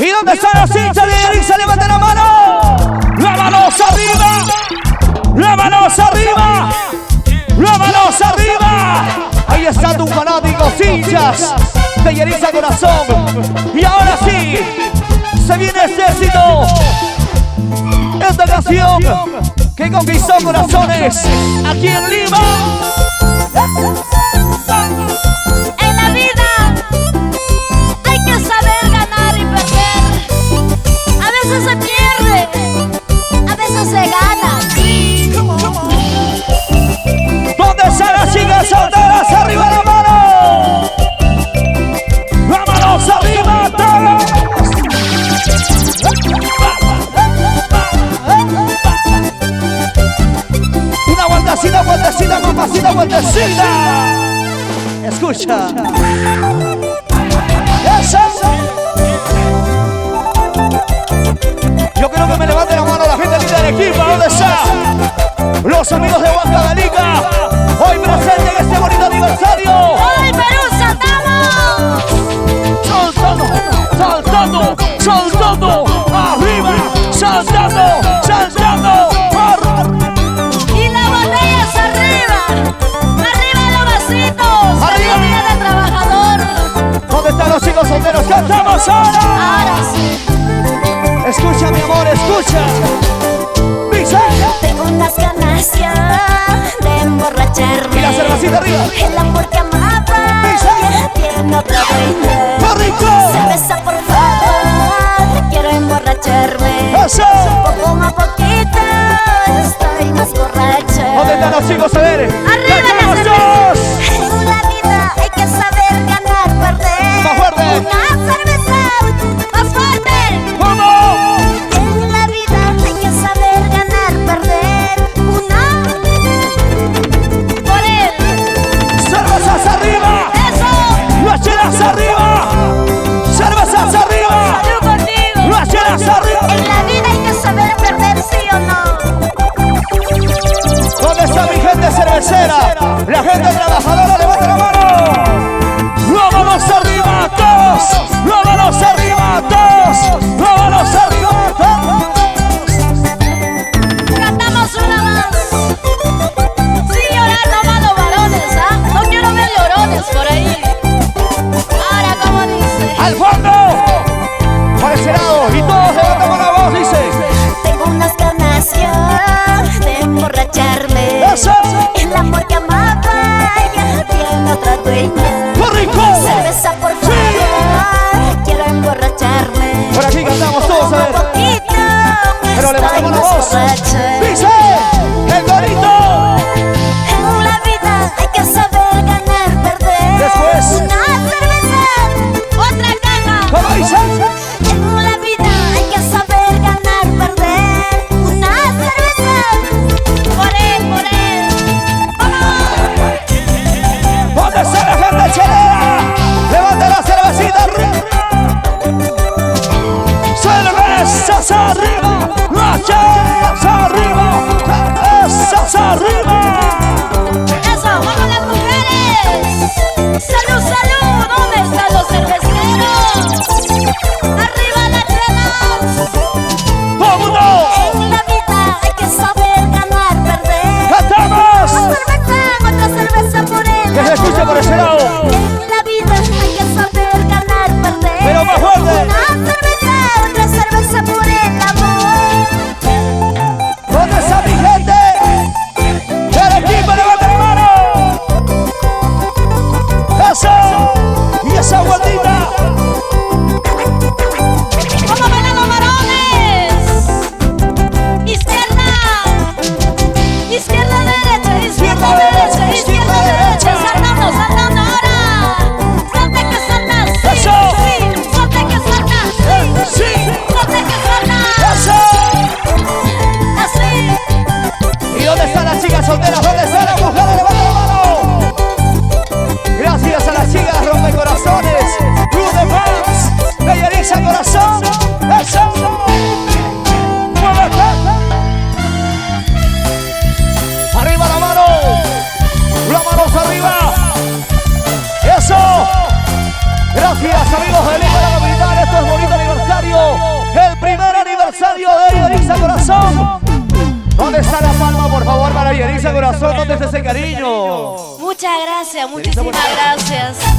¿Y dónde están los hinchas de Erixa? ¡Levanten la mano! ¡La manos arriba! ¡La manos arriba! ¡La manos arriba! Ahí están tus fanáticos hinchas de Erixa Corazón. Y ahora sí, se viene este éxito. Esta canción que conquistó corazones aquí en Lima. En la vida hay que saber ganar y perder. A veces se pierde, a veces se gana. ¿Dónde están las chicas solteras? ¡Arriba la mano! ¡La manos arriba todos! Una vueltecita, vueltecita, mamacita, vueltecita. Escucha. Eso. Yo quiero que me levante la mano la gente linda del equipo. ¿Dónde está? Los amigos de Huancavelica, hoy presente en este bonito aniversario. ¡Hoy Perú saltamos! Saltando, saltando, saltando, arriba, saltando, saltando, Y las botellas arriba, arriba los vasitos, Arriba. el día del trabajador. ¿Dónde están los chicos solteros? ¡Cantamos ahora! Ahora sí. Escucha, mi amor, escucha. Dice. Tengo unas ganas ya de emborracharme. Y la cervecita arriba. El amor que amaba tiene otra dueña. ¡Qué rico! Cerveza, por favor, quiero emborracharme. ¡Eso! Poco a poquito estoy más borracha. ¿Dónde están los chicos? A ver. ¡Arriba la ¡Cantamos cerveza! todos! En la vida hay que saber ganar, perder. ¡Más fuerte! Una cerveza más fuerte. ¿Cómo? En la vida hay que saber ganar, perder. Una por él. ¡Cervezas arriba! Eso. ¡Las chelas arriba! ¡Cervezas arriba! Salud contigo. ¡Las chelas arriba! En la vida hay que saber perder, sí o no. ¿Dónde está mi gente cervecera? La gente trabajadora, levanta la mano. ¡La manos arriba todos! ¡La manos arriba todos! ¡La manos arriba todos! Cantamos una más. Sin llorar nomás los varones, ¿ah? No quiero ver llorones por ahí. Ahora, ¿cómo dice? ¡Al fondo! Por ese lado. Y todos levantamos la voz, dice. Tengo unas ganas ya de emborracharme. ¡Eso! El amor que amaba ya tiene otra dueña. ¡Qué rico! Cerveza, por favor, quiero emborracharme. Por aquí cantamos todos, a ver. Poco a poquito Pero estoy levantamos la más voz. borracha. ¡Dice! ¡El gorito! En la vida hay que saber ganar, perder. Después. Una cerveza, otra caja. ¿Cómo dice? En la vida hay que saber ganar, perder. Una cerveza, por él, por él. ¡Vamos! ¿Dónde está la gente chelera? ¡Levanta la cervecita arriba! ¡Cervezas arriba! ¡Las chelas arriba! ¡Cervezas arriba! Eso, vamos las mujeres. Salud, salud. ¿Dónde están los cerveceros? Arriba las chelas. ¡Vámonos! En la vida hay que saber ganar, perder. ¡Cantamos! Otra cerveza por él. Que se escuche por ese lado. En la vida hay que saber ganar, perder. Pero más fuerte. Una cerveza, otra cerveza por el amor. Yerixa Corazón. ¿Dónde está la palma, por favor, para Yerixa Corazón? ¿Dónde está ese cariño? Muchas gracias, muchísimas gracias.